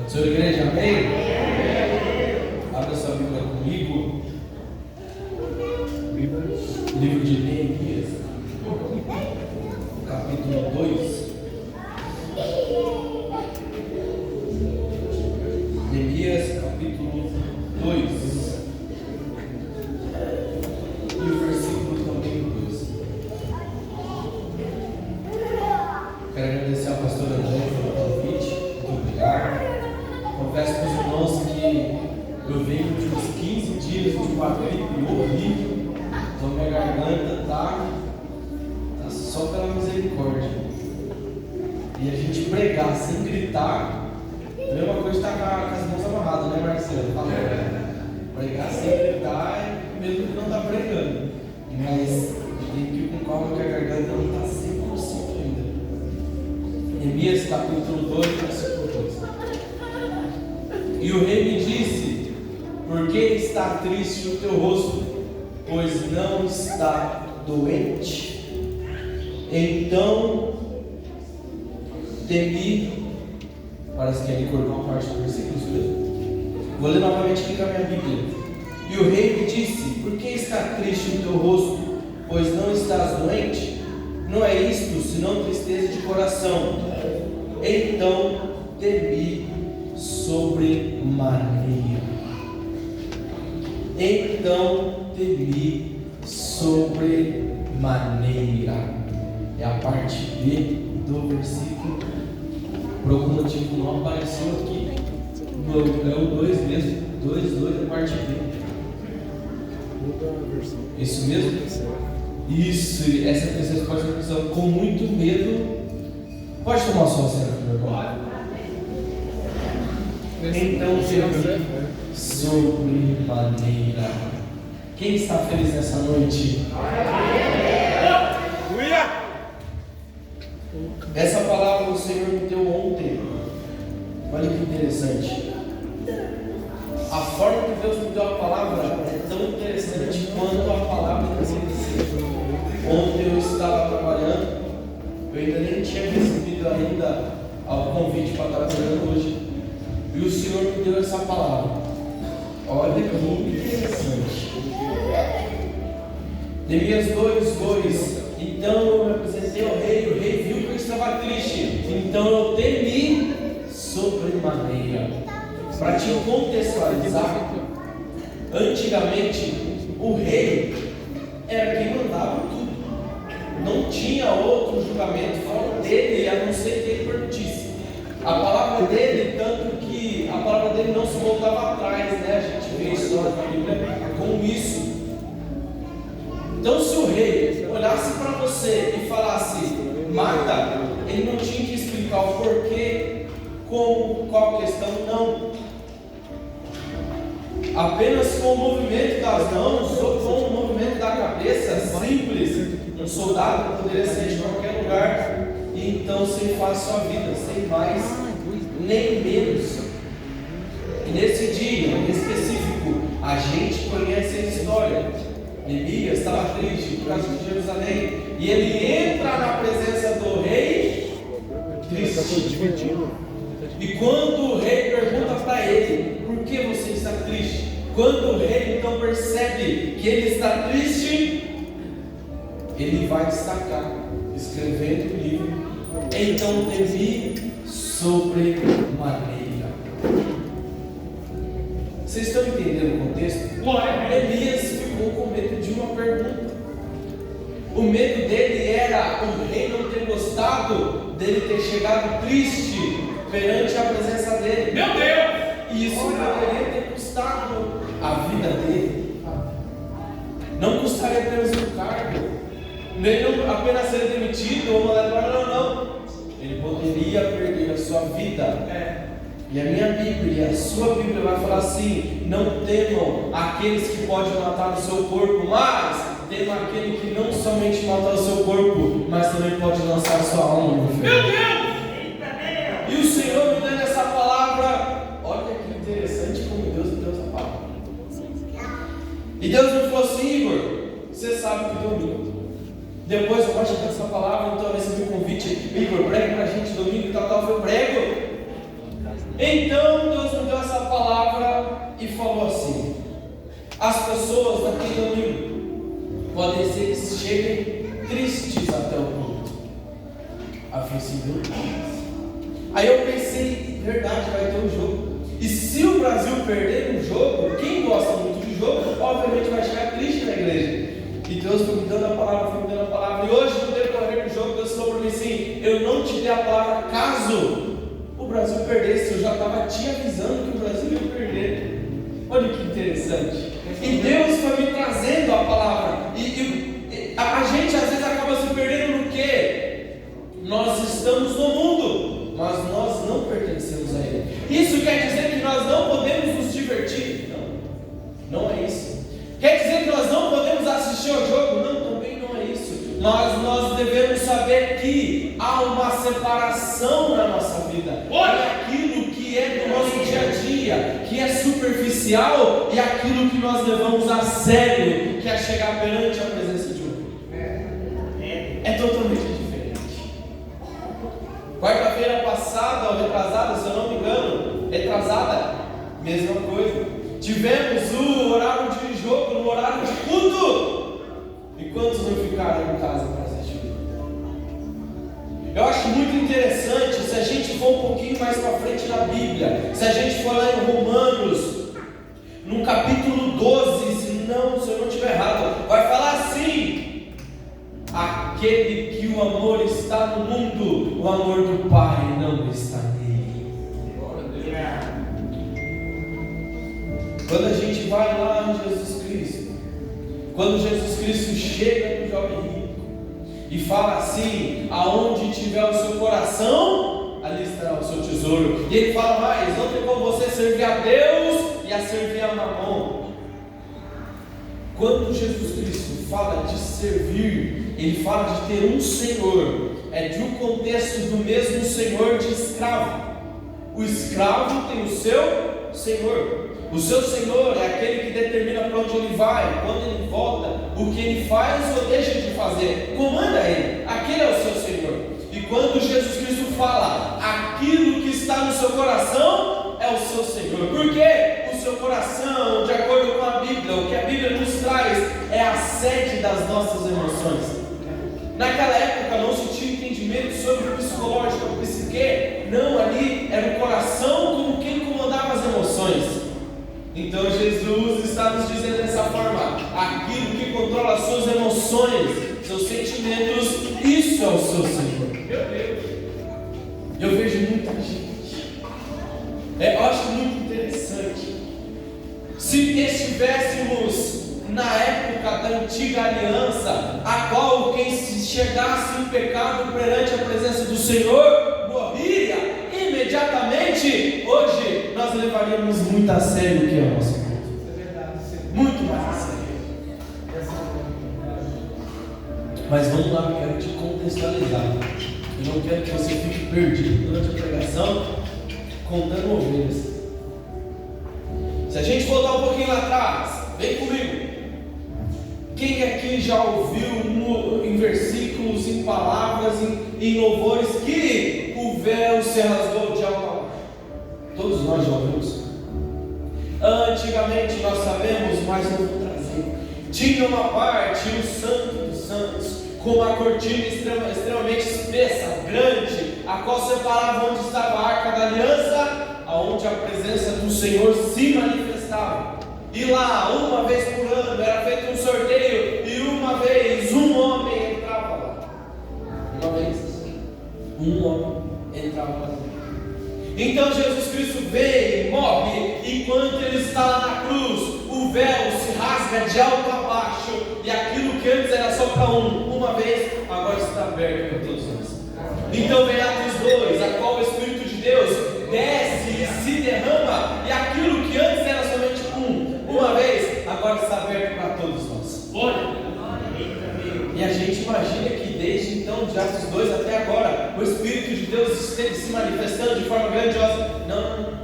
Senhor igreja, amém? Abra sua Bíblia comigo. Livro de Neemias, capítulo 2. Neemias, capítulo 2. E o versículo também 2. Quero agradecer ao pastor André pelo convite. Muito obrigado. Confesso para os irmãos que eu venho de uns 15 dias de uma gripe horrível. Então minha garganta tá só pela misericórdia. E a gente pregar sem gritar, a mesma coisa está com as mãos amarradas, né, Marcelo? Fala, pregar sem gritar é mesmo que não está pregando. Mas tem que ir com calma que a garganta não está 100% ainda. Neemias capítulo 2, versículo 2. E o rei me disse: por que está triste o teu rosto? Pois não está doente. Então temi. Parece que ele cortou uma parte do versículo mesmo. Vou ler novamente aqui com a minha Bíblia. E o rei me disse: por que está triste o teu rosto? Pois não estás doente? Não é isto senão tristeza de coração. Então temi sobremaneira. Então temi sobremaneira. É a parte B do versículo. Por algum motivo não apareceu aqui. É o 2 mesmo. 2, a parte B. Isso mesmo? Isso, essa terceira parte da versão. Com muito medo. Pode tomar só a cena, meu irmão. Então temi sobremaneira. Quem está feliz nessa noite? Essa palavra o Senhor me deu ontem. Olha que interessante. A forma que Deus me deu a palavra é tão interessante quanto a palavra que eu recebi. Ontem eu estava trabalhando, eu ainda nem tinha recebido ainda o convite para estar trabalhando hoje. E o Senhor me deu essa palavra. Olha que interessante. Neemias 2:2. Então eu me apresentei ao rei, o rei viu que eu estava triste. Então eu temi sobremaneira. Para te contextualizar, antigamente o rei era quem mandava tudo. Não tinha outro julgamento fora dele, a não ser que ele permitisse. A palavra dele, tanto que a palavra dele não se voltava atrás, né? A gente vê isso na Bíblia com isso. Então, se o rei olhasse para você e falasse mata, ele não tinha que explicar o porquê, como, qual questão, não. Apenas com o movimento das mãos ou com o movimento da cabeça, simples, um soldado poderia sair de qualquer lugar e então ceifar sua vida, sem mais nem menos. E nesse dia em específico, a gente conhece a história. Neemias estava triste por causa de Jerusalém, e ele entra na presença do rei triste. E quando o rei pergunta para ele: por que você está triste? Quando o rei então percebe que ele está triste, ele vai destacar, escrevendo o livro: então temi sobremaneira. Vocês estão entendendo o contexto? Neemias ficou com medo de uma pergunta. O medo dele era o rei não ter gostado dele ter chegado triste perante a presença dele. Meu Deus! E isso poderia ter custado a vida dele. Não custaria apenas um cargo, nem apenas ser demitido ou mandado embora, não. Ele poderia perder a sua vida. E a minha Bíblia, a sua Bíblia vai falar assim: não temam aqueles que podem matar o seu corpo, mas temam aquele que não somente mata o seu corpo, mas também pode lançar a sua alma no inferno. Meu Deus! E o Senhor me dando essa palavra. Olha que interessante como Deus me deu essa palavra. E Deus me falou assim: Igor, você sabe que domingo, depois eu vou chegar essa palavra, então eu recebi um convite: Igor, prega pra gente domingo e tal, foi prego. Então Deus me deu essa palavra e falou assim: as pessoas daquele domingo podem ser que cheguem tristes até o culto. Aí eu falei assim, meu Deus. Aí eu pensei, verdade, vai ter um jogo. E se o Brasil perder um jogo, quem gosta muito de jogo, obviamente vai chegar triste na igreja. E Deus foi me dando a palavra, foi me dando a palavra. E hoje, no decorrer do jogo, Deus falou para mim assim: eu não te dei a palavra caso o Brasil perdesse. Eu já estava te avisando que o Brasil ia perder. Olha que interessante. E Deus foi me trazendo a palavra. E a gente às vezes acaba se perdendo no quê? Nós estamos no mundo, mas nós não pertencemos a ele. Isso quer dizer que nós não podemos nos divertir? Não, não é isso. Quer dizer que nós não podemos assistir ao jogo? Não, também não é isso. Nós devemos saber que há uma separação na nossa vida. Olha aquilo que é do nosso dia a dia, que é superficial, e aquilo que nós levamos a sério, que é chegar perante a presença de um. É totalmente diferente. Quarta-feira passada, ou retrasada, se eu não me engano, retrasada, mesma coisa. Tivemos o horário de jogo no horário de culto. E quantos não ficaram em casa para assistir? Eu acho muito interessante, se a gente for um pouquinho mais para frente na Bíblia, se a gente for lá em Romanos, no capítulo 12, se eu não estiver errado, vai falar assim: aquele que o amor está no mundo, o amor do Pai não está nele. Quando a gente vai lá em Jesus Cristo, quando Jesus Cristo chega no jovem rico e fala assim: aonde tiver o seu coração, ali estará o seu tesouro. E ele fala mais: não tem como você servir a Deus e a servir a Mamon. Quando Jesus Cristo fala de servir, ele fala de ter um Senhor, é de um contexto do mesmo Senhor de escravo. O escravo tem o seu Senhor. O seu Senhor é aquele que determina para onde ele vai, quando ele volta, o que ele faz ou deixa de fazer. Comanda ele, aquele é o seu Senhor. E quando Jesus Cristo fala, aquilo que está no seu coração é o seu Senhor. Porque o seu coração, de acordo com a Bíblia, o que a Bíblia nos traz, é a sede das nossas emoções. Naquela época não se tinha entendimento sobre o psicológico, o psique. Não, ali era o coração como quem comandava as emoções. Então Jesus está nos dizendo dessa forma: aquilo que controla as suas emoções, seus sentimentos, isso é o seu Senhor. Meu Deus, eu vejo muita gente, eu acho muito interessante. Se estivéssemos na época da antiga aliança, a qual quem se chegasse em pecado perante a presença do Senhor morria imediatamente, hoje nós levaríamos muito a sério o que é o nosso culto. Muito mais a sério. Mas vamos lá, eu quero te contextualizar. Eu não quero que você fique perdido durante a pregação contando ovelhas. Se a gente voltar um pouquinho lá atrás, vem comigo. Quem aqui já ouviu em versículos, em palavras, em louvores, que o véu se rasgou de alto a baixo? Todos nós já ouvimos. Antigamente nós sabemos, mas não vou trazer. Tinha uma parte, o Santo dos Santos, com uma cortina extremamente espessa, grande, a qual separava onde estava a Arca da Aliança, aonde a presença do Senhor se manifestava. E lá, uma vez por ano, era feito um sorteio, e uma vez um homem entrava lá. Uma vez, um homem entrava lá. Então Jesus Cristo veio, morre, enquanto ele está lá na cruz, o véu se rasga de alto a baixo, e aquilo que antes era só para uma vez, agora está aberto para todos nós. Então vem Atos 2, a qual o Espírito de Deus desce e se derrama, e aquilo que antes era somente uma vez, agora está aberto para todos nós. E a gente imagina que desde então, de Atos 2 até agora, o Espírito de Deus esteve se manifestando de forma grandiosa. Não.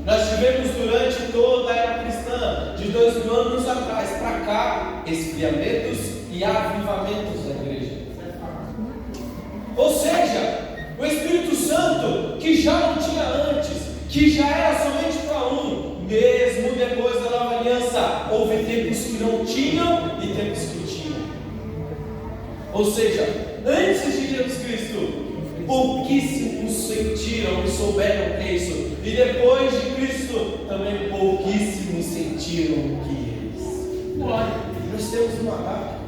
Nós tivemos durante toda a era cristã, de 2000 anos atrás para cá, esfriamentos e avivamentos da igreja. Ou seja, o Espírito Santo, que já não tinha antes, que já era somente para um, mesmo depois da nova aliança, houve tempos que não tinham e tempos que tinham. Ou seja, antes de Jesus Cristo, pouquíssimos sentiram e souberam o que é isso, e depois de Cristo, também pouquíssimos sentiram o que é isso. Nós temos uma data.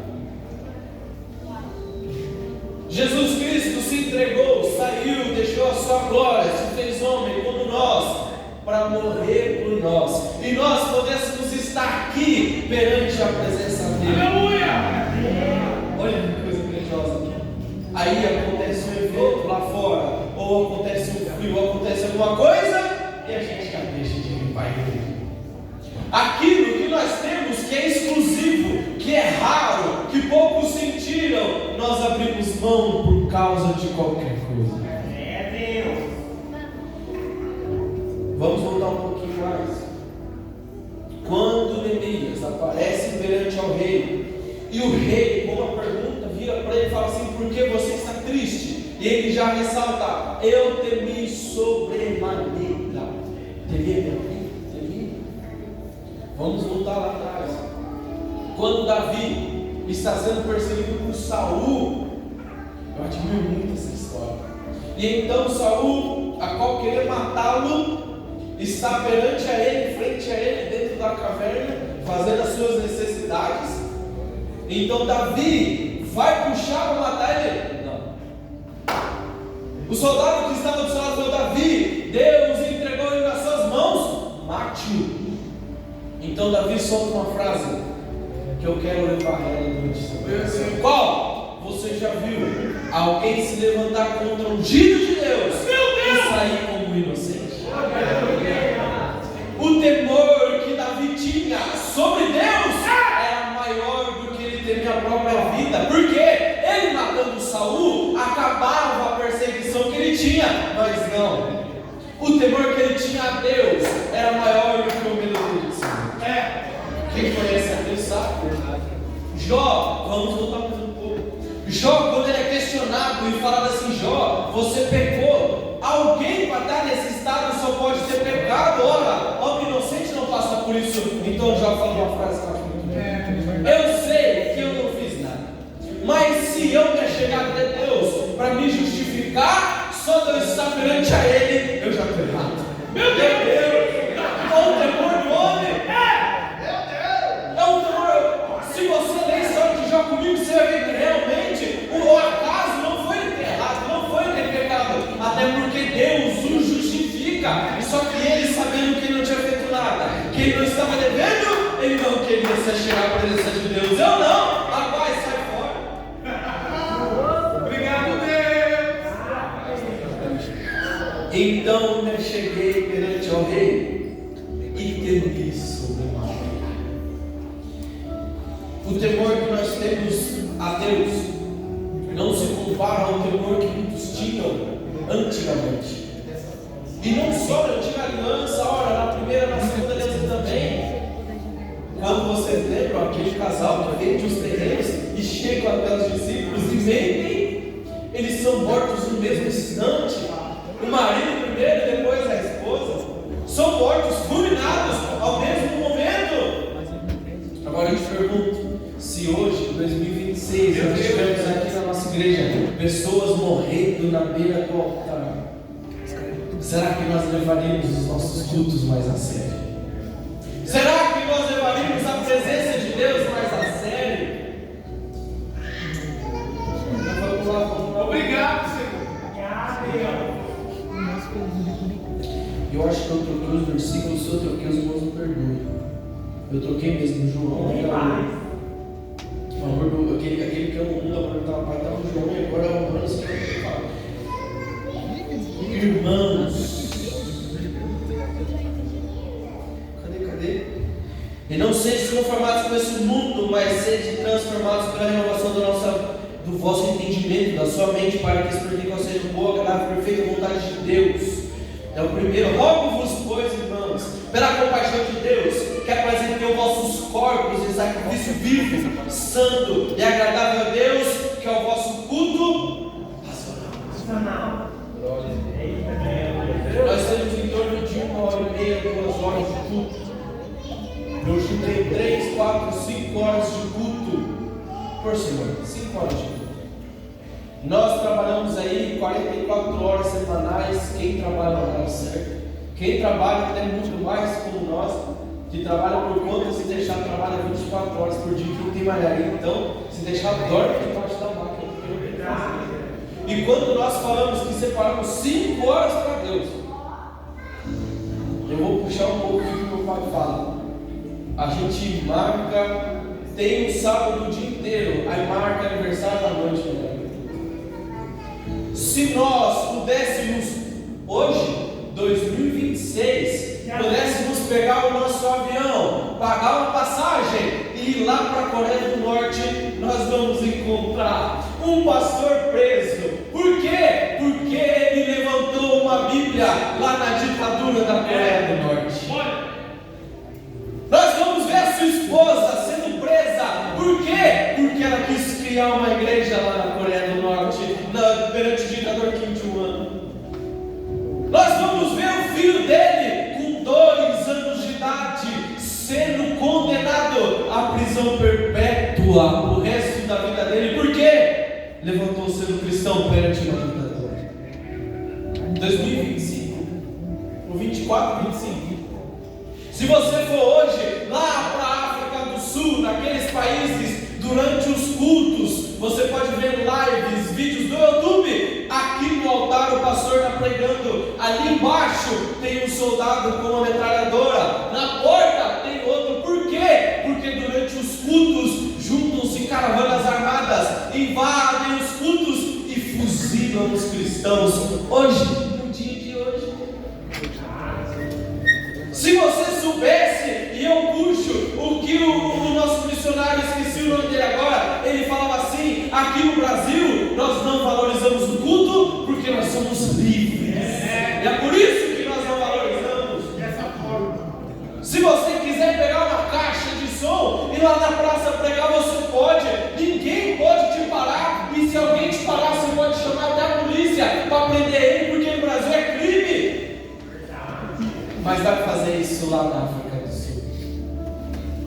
Jesus Cristo se entregou, saiu, deixou a sua glória, se fez homem como nós, para morrer por nós, e nós pudéssemos estar aqui perante a presença dele. Aleluia! Olha que coisa grandiosa aqui. Aí acontece um evento lá fora, ou acontece um frio, ou acontece alguma coisa, e a gente já deixa de vir para a igreja. Aquilo que nós temos, que é exclusivo, que é raro, que poucos sentiram, nós abrimos mão por causa de qualquer coisa. É Deus. Vamos voltar um pouquinho mais. Quando Neemias aparece perante ao rei, e o rei, com uma pergunta, vira para ele e fala assim: por que você está triste? E ele já ressalta: eu temi sobremaneira. Temi, meu filho? Temi? Vamos voltar lá atrás. Quando Davi está sendo perseguido por Saul, eu admiro muito essa história. E então Saul, a qual queria matá-lo, está perante a ele, frente a ele, dentro da caverna, fazendo as suas necessidades. Então Davi vai puxar para matar ele? Não. O soldado que estava do seu lado falou: Davi, Deus entregou ele nas suas mãos, mate-o. Então Davi solta uma frase que eu quero levar ela durante essa conversa. Qual? Você já viu alguém se levantar contra o ungido de Deus e sair como inocente? O temor que Davi tinha sobre Deus era maior do que ele temia a própria vida, porque ele matando Saul acabava a perseguição que ele tinha, mas não. O temor que ele tinha a Deus era maior do que o medo dele de Saul. Quem conhece a Deus sabe. Jó, vamos voltar mais um pouco. Jó, quando ele é questionado e falado assim: Jó, você pecou. Alguém para estar nesse estado só pode ter pecado. Ora, homem inocente não passa por isso. Então Jó fala uma frase que eu acho muito bonita: eu sei que eu não fiz nada, mas se eu me chegar até Deus para me justificar, só de eu estar perante a Ele, eu já estou errado. Meu Deus! Olha o temor do homem. É um temor. Se você ler a história de Jó comigo, você vai ver que realmente o acaso não foi enterrado, não foi ter pecado, até porque Deus o justifica. Só que ele, sabendo que ele não tinha feito nada, que ele não estava devendo, ele não queria se chegar à presença de Deus. Eu não, rapaz, sai fora. Obrigado, Deus. Então me cheguei perante ao rei e temi sobremaneira. O temor que nós temos a Deus não se compara ao temor que muitos tinham antigamente. E não só na antiga aliança, ora, na primeira e na segunda aliança também. Quando vocês lembram aquele casal que vende os terrenos e chegam até os discípulos e mentem, eles são mortos no mesmo instante. O marido primeiro e depois a esposa são mortos, fulminados ao mesmo momento. Agora eu te pergunto: se hoje, em 2026, nós estivermos aqui na nossa igreja, pessoas morrendo na beira do altar, será que nós levaríamos os nossos cultos mais a sério? Será que nós levaríamos a presença de Deus mais a sério? Vamos lá. Obrigado, Senhor. Eu acho que eu troquei os versículos, se eu troquei, os irmãos me perdoem. Eu troquei mesmo João. O amor do aquele que eu não mundo, amor do pai, estava no João e agora é o Romanos que eu falo. Irmãos, cadê? E não sede conformados com esse mundo, mas sede transformados pela renovação do vosso entendimento, da sua mente, para que experimentem qual seja a boa, agradável e perfeita vontade de Deus. É o primeiro. Rogo-vos, pois, irmãos, pela compaixão de Deus, que apresentem os vossos corpos em sacrifício vivo, santo e agradável a Deus, que é o vosso culto racional. Nós temos em torno de 5 horas de culto por semana. 5 horas de culto. Nós trabalhamos aí 44 horas semanais. Quem trabalha na hora certa, quem trabalha até muito mais como nós, que trabalha por conta, se deixar trabalha 24 horas por dia. Quem tem malharia, então, se deixar dorme debaixo da máquina. E quando nós falamos que separamos 5 horas para Deus, eu vou puxar um pouco do que meu pai fala. A gente marca, tem um sábado o dia inteiro, aí marca aniversário da noite, né? Se nós pudéssemos, hoje, 2026, pudéssemos pegar o nosso avião, pagar uma passagem e ir lá para a Coreia do Norte, nós vamos encontrar um pastor preso. Por quê? Porque ele levantou uma Bíblia lá na ditadura da Coreia do Norte. Nós vamos ver a sua esposa sendo presa. Por quê? Porque ela quis criar uma igreja lá na Coreia do Norte, perante o ditador Kim Jong-un. Nós vamos ver o filho dele com 2 anos de idade sendo condenado à prisão perpétua o resto da vida dele. Por quê? Levantou sendo cristão perante uma ditadura. 2025, no 24, 25. Se você for hoje lá para a África do Sul, naqueles países, durante os cultos, você pode ver lives, vídeos do YouTube. Aqui no altar o pastor está pregando, ali embaixo tem um soldado com uma metralhadora, na porta tem outro. Por quê? Porque durante os cultos juntam-se caravanas armadas, invadem os cultos e fuzilam os cristãos. Hoje, no dia de hoje, se você soubesse, e eu puxo o que o nosso missionário, esqueci o nome dele agora, ele falava assim: aqui no Brasil nós não valorizamos o culto porque nós somos livres. E é por isso que nós não valorizamos dessa forma. Se você quiser pegar uma caixa de som e lá na praça pregar, você pode, ninguém pode te parar, e se alguém te parar, você pode chamar até a polícia para prender ele, porque no Brasil é crime. Mas dá para fazer isso lá na África do Sul.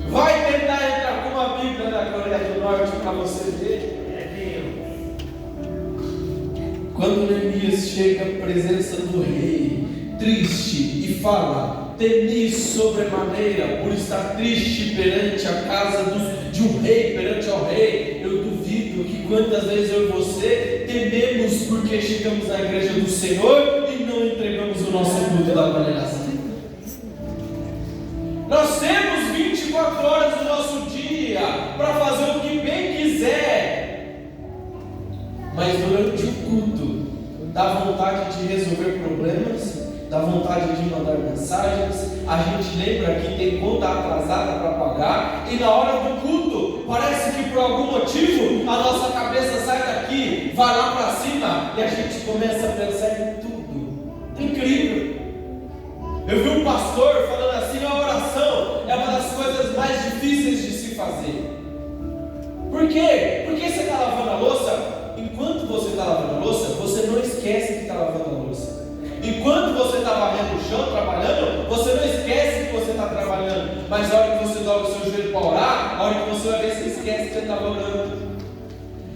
Vai tentar entrar com uma Bíblia na Coreia do Norte para você ver. Quando Neemias chega à presença do rei, triste, e fala: temi sobremaneira por estar triste perante a casa de um rei, perante ao rei. Eu duvido que quantas vezes eu e você tememos porque chegamos à igreja do Senhor e não entregamos o nosso culto da maneira certa. Nós temos 24 horas do nosso dia para fazer o que bem quiser, mas durante o culto dá vontade de resolver problemas, dá vontade de mandar mensagens. A gente lembra que tem conta atrasada para pagar, e na hora do culto parece que por algum motivo a nossa cabeça sai daqui, vai lá para cima e a gente começa a pensar em tudo. Incrível. Eu vi um pastor falando assim: a oração é uma das coisas mais difíceis de se fazer. Por quê? Porque você está lavando a louça, enquanto você está lavando a louça, você não esquece que está lavando a louça. Enquanto você está varrendo o chão, trabalhando, você não esquece que você está trabalhando. Mas a hora que você dobra o seu joelho para orar, a hora que você vai ver, você esquece que você estava orando.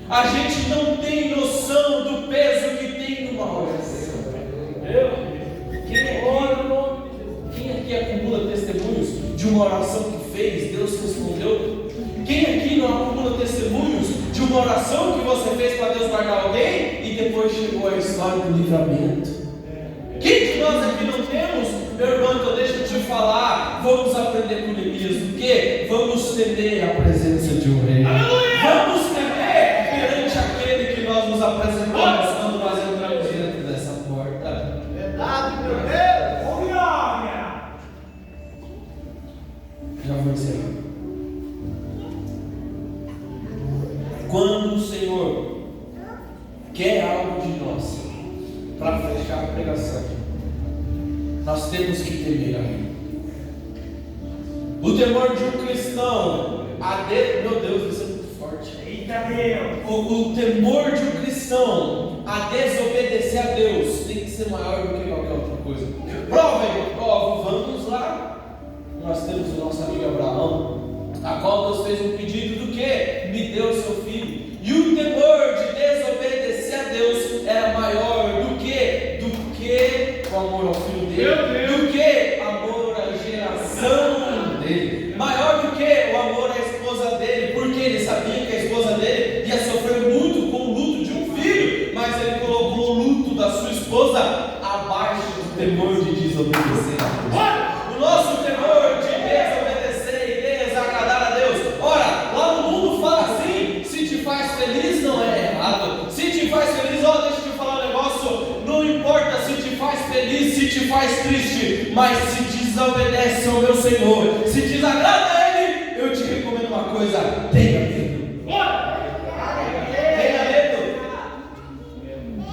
A gente não tem noção do peso que tem numa oração. Quem aqui acumula testemunhos de uma oração que fez, Deus respondeu? Quem aqui não acumula testemunhos de uma oração que você fez para Deus guardar alguém e depois chegou a história do livramento? Quem de nós aqui não temos? Meu irmão, então deixa eu te falar, vamos aprender com Neemias o quê? Vamos temer a presença de um rei. Vamos temer perante aquele que nós nos apresentamos quando nós entramos dentro dessa porta. Verdade, meu Deus! Glória! Já vou encerrar. Quando o Senhor quer algo de nós, para fechar a pregação, nós temos que temer a Ele. O temor de um cristão, meu Deus, isso é muito forte. Eita Deus! O temor de um cristão a desobedecer a Deus tem que ser maior do que qualquer outra coisa. Prova, vamos lá. Nós temos o nosso amigo Abraão, a qual Deus fez um pedido dele, do que amor à geração dele, maior do que o amor à esposa dele, porque ele sabia que a esposa dele ia sofrer muito com o luto de um filho, mas ele colocou o luto da sua esposa abaixo do temor de desobedecer a Deus. O nosso temor de desobedecer e desagradar a Deus. Ora, lá no mundo fala assim: se te faz feliz, não é errado. Se te faz feliz, ó, deixa eu te falar um negócio. Não importa se te faz feliz, se te faz triste, mas se desobedece ao meu Senhor, se desagrada a Ele, eu te recomendo uma coisa: tenha medo. Tenha medo.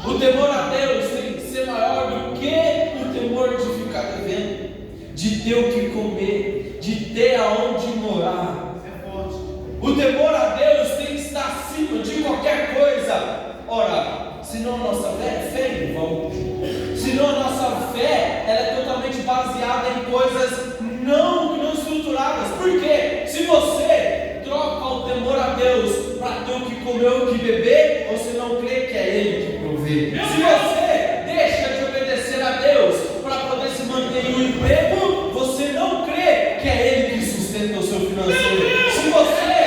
O temor a Deus tem que ser maior do que o temor de ficar devendo, de ter o que comer, de ter aonde morar. O temor a Deus tem que estar acima de qualquer coisa. Ora, senão a nossa fé é em vão. Senão a nossa fé ela é totalmente baseada em coisas não estruturadas. Por quê? Se você troca o temor a Deus para ter o que comer ou o que beber, você não crê que é Ele que provê. Se você deixa de obedecer a Deus para poder se manter em um emprego, você não crê que é Ele que sustenta o seu financeiro. Se você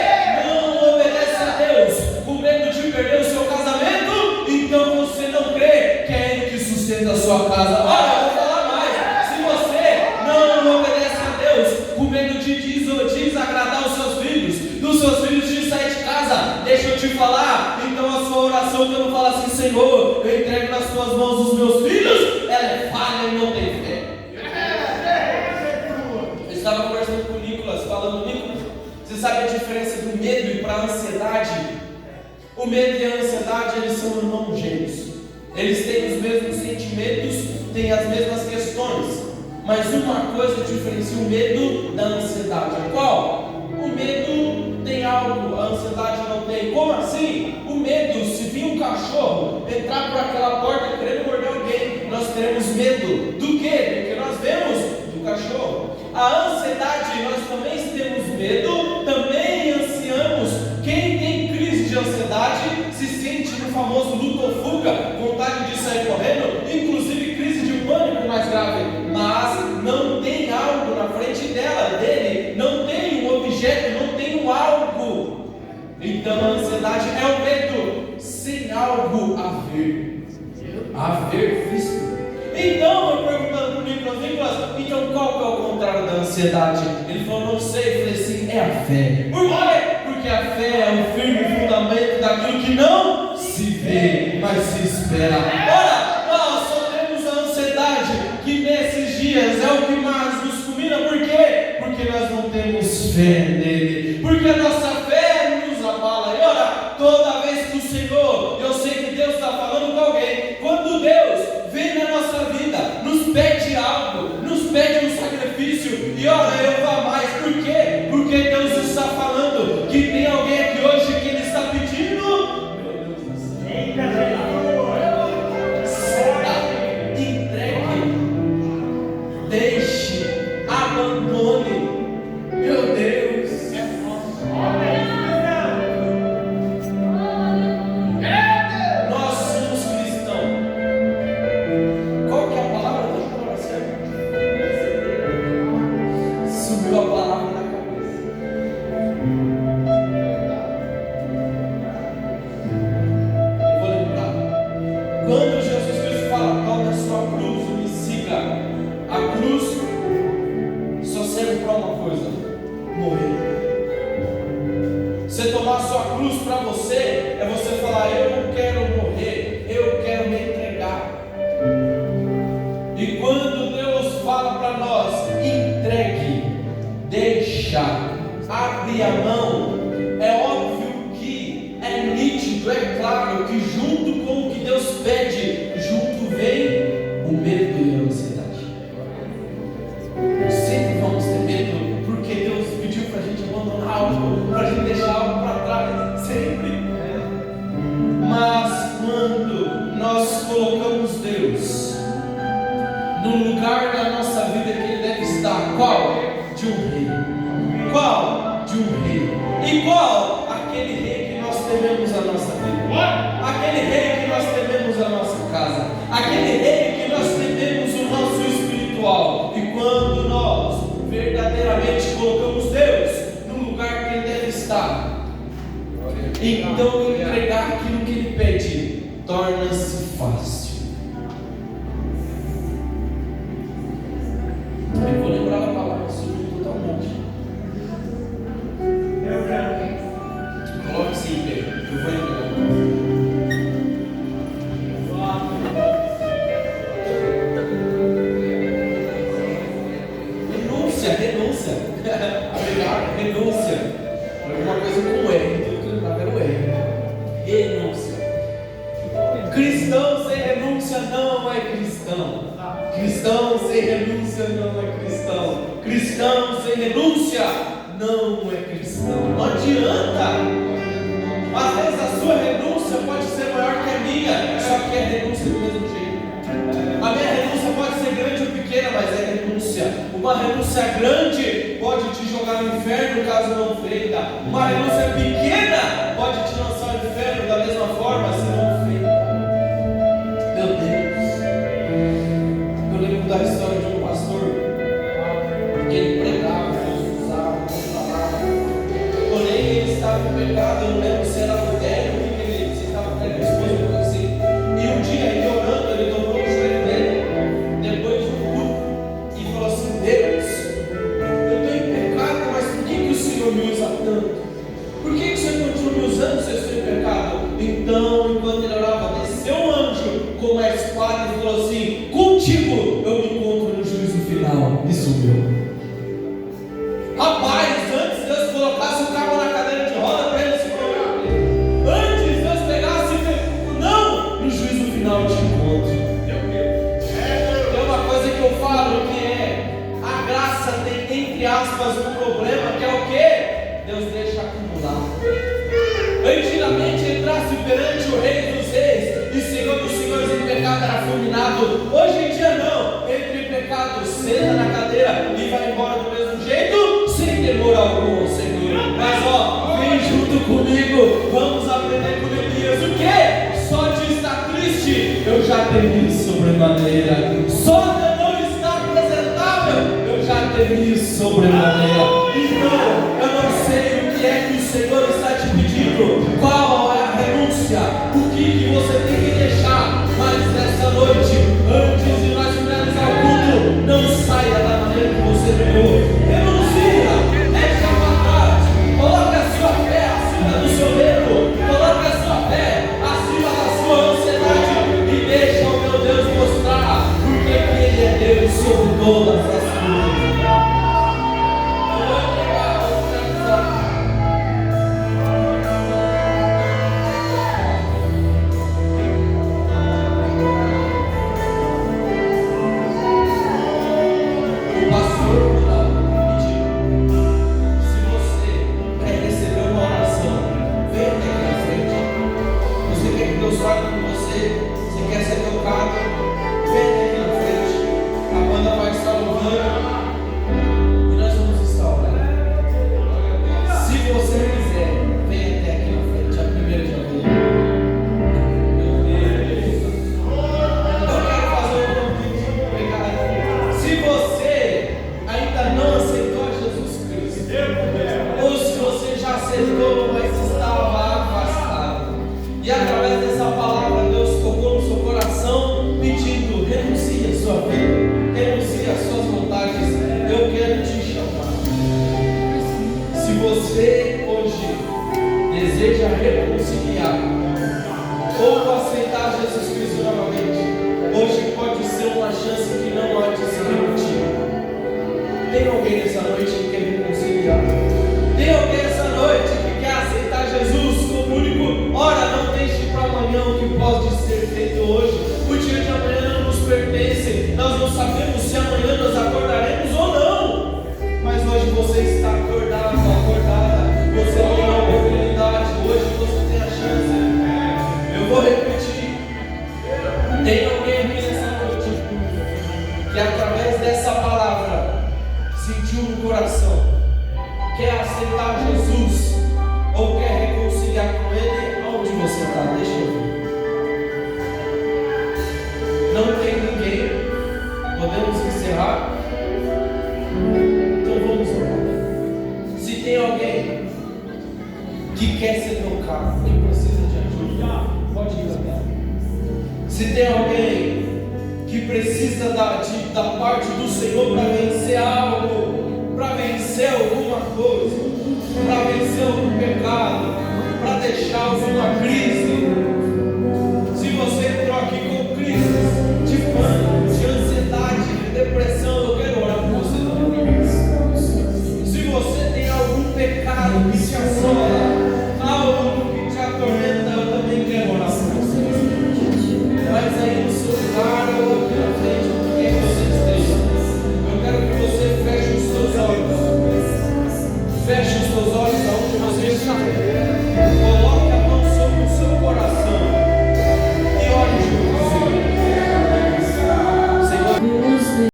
não obedece a Deus com medo de perder o seu casamento, então você não crê que é Ele que sustenta a sua casa. Olha, eu vou falar mais. Se você não obedece a Deus com medo de desagradar os seus filhos, dos seus filhos de sair de casa, deixa eu te falar, então a sua oração que eu não falo assim: Senhor, eu entrego nas tuas mãos os meus filhos, ela é falha e não tem fé. Eu estava conversando com o Nicolas, falando: Nicolas, você sabe a diferença do medo e para a ansiedade? O medo e a ansiedade, eles são irmãos gêmeos. Eles têm os mesmos sentimentos, têm as mesmas questões, mas uma coisa diferencia o medo da ansiedade. Qual? O medo tem algo, a ansiedade não tem. Como assim? O medo, se vir um cachorro entrar por aquela porta querendo morder alguém, nós teremos medo. Do quê? Do que nós vemos do cachorro. A ansiedade, nós também temos medo, também ansiamos. Quem tem crise de ansiedade se sente no famoso luto ou fuga, vontade de sair correndo, inclusive crise de pânico mais grave, mas não tem algo na frente dele, não tem um objeto, não tem um algo. Então a ansiedade é o medo sem algo a ver visto. Então eu perguntando para o Nicolas, então qual que é o contrário da ansiedade? Ele falou: não sei. Eu falei assim: é a fé. Por quê? Porque a fé é o firme fundamento daquilo que não se vê, mas se espera. Ora, nós só temos a ansiedade, que nesses dias é o que mais nos combina. Por quê? Porque nós não temos fé nele, porque a nossa fé nos abala. E ora, toda vez que o Senhor, eu sei que Deus está falando com alguém, quando Deus vem na nossa vida, nos pede algo, nos pede um sacrifício, e ora, eu vou mais. Por quê? Porque Deus está falando que tem alguém aqui hoje que Ele está pedindo. Meu Deus do céu. Entregue, deixe, abandone. Meu Deus. Nós somos cristãos. Qual que é a palavra do coração? Subiu a palavra na cabeça. Eu vou lembrar. Quando Jesus Cristo fala: tome a sua cruz e me siga, a cruz só serve para uma coisa: morrer. Você tomar a sua cruz para você é você falar: eu quero morrer, eu quero me entregar. E quando Deus fala para nós: entregue, deixa, abre a mão, é óbvio que é nítido, é claro que junto com o que Deus pede, junto vem o medo e a ansiedade. Sempre vamos ter medo, porque Deus pediu para a gente abandonar algo, para a gente deixar algo para trás, sempre. Mas quando nós colocamos Deus no lugar da nossa vida que Ele deve estar, qual? De um rei. Qual? De um rei. então entregar aquilo que Ele pede torna-se fácil. Eu vou lembrar a palavra sobre totalmente. Coloque sim, Pedro. Eu vou lembrar. Renúncia. Obrigado, renúncia. Alguma coisa com R, tudo que eu lembrava era o R. Renúncia. Cristão sem renúncia não é cristão. Cristão sem renúncia não é cristão. Cristão sem renúncia não é cristão. Não adianta. Às vezes a sua renúncia pode ser maior que a minha, só que é renúncia do mesmo jeito. A minha renúncia pode ser grande ou pequena, mas é renúncia. Uma renúncia grande pode te jogar no inferno caso não feita. Uma renúncia pequena pode te lançar no inferno da mesma forma se não feita. Meu Deus, eu lembro da história de um pastor que ele pregava, Deus usava, Deus falava. Porém ele estava em pecado, eu não lembro se era adultério, se estava traindo a esposa, uma coisa assim. E um dia ele orando, ele dobrou o joelho dele depois do culto e falou assim: Deus, eu estou em pecado, mas por que o Senhor me usa tanto? Por que o Senhor continua me usando se eu estou em pecado? Então, enquanto ele orava, desceu um anjo com uma espada e falou assim: contigo eu me encontro no juízo final. E subiu. Rapaz, antes Deus colocasse o carro na cadeira de roda para ele se colocar, antes Deus pegasse e fez: não, no juízo final eu te encontro. Tem uma coisa que eu falo que é: a graça tem, entre aspas, um problema, que é o quê? Deus deixa acumular. Antigamente entrasse perante o Rei dos Reis e Senhor dos Senhores em pecado era fulminado. Hoje em dia não, entre em pecado, senta na cadeira e vai embora do mesmo jeito, sem temor algum, Senhor. Mas ó, vem junto comigo, vamos aprender com Elias. O quê? Só de estar triste, eu já temi sobremaneira. Só de não estar apresentável, eu já temi sobremaneira. Então, eu não sei o que é que o Senhor está te pedindo, qual é a renúncia, o que você tem que deixar. Mas nessa noite, antes de nós finalizar o culto, não saia da maneira que você veio. Renuncia, deixa para trás, coloque a sua fé acima do seu medo, coloque a sua fé acima da sua ansiedade e deixa o meu Deus mostrar porque que Ele é Deus sobre todas as coisas. que quer ser tocado, que precisa de ajuda, pode ir até. Se tem alguém que precisa da parte do Senhor para vencer,